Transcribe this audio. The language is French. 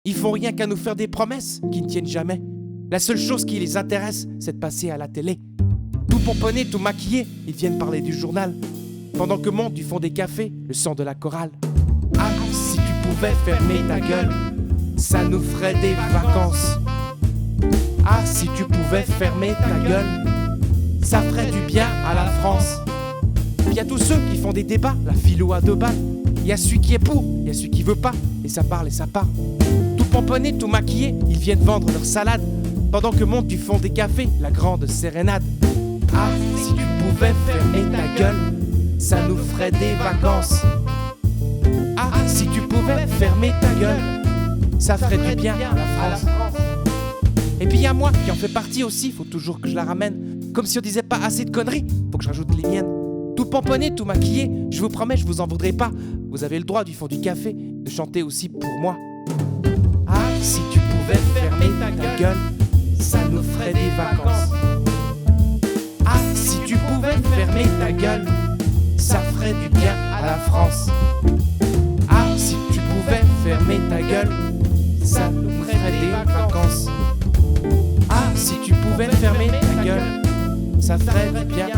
Ils font rien qu'à nous faire des promesses qui ne tiennent jamais. La seule chose qui les intéresse, c'est de passer à la télé. Tout pomponnés, tout maquillés, ils viennent parler du journal. Pendant que monte du fond des cafés le son de la chorale. Ah, si tu pouvais fermer ta gueule, ça nous ferait des vacances. Ah, si tu pouvais fermer ta gueule, ça ferait du bien à la France. Il y a tous ceux qui font des débats, la philo à 2 balles. Il y a celui qui est pour, il y a celui qui veut pas, et ça parle et ça part. Tout pomponné, tout maquillé, ils viennent vendre leur salade. Pendant que monte du fond des cafés la grande sérénade. Ah, si tu pouvais fermer ta gueule, ça nous ferait des vacances. Ah, si tu pouvais fermer ta gueule, ça ferait du bien à la France. Et puis y a moi qui en fais partie aussi, faut toujours que je la ramène. Comme si on disait pas assez de conneries, faut que je rajoute les miennes. Tout pomponné, tout maquillé, je vous promets, je vous en voudrais pas. Vous avez le droit du fond du café de chanter aussi pour moi. Ah, si tu pouvais fermer ta gueule, ça nous ferait des vacances. Ah, si tu pouvais fermer ta gueule, ça ferait du bien à la France. Ah, si tu pouvais fermer ta gueule, ça nous ferait des vacances. Ah, si tu pouvais fermer ta gueule, ça ferait du bien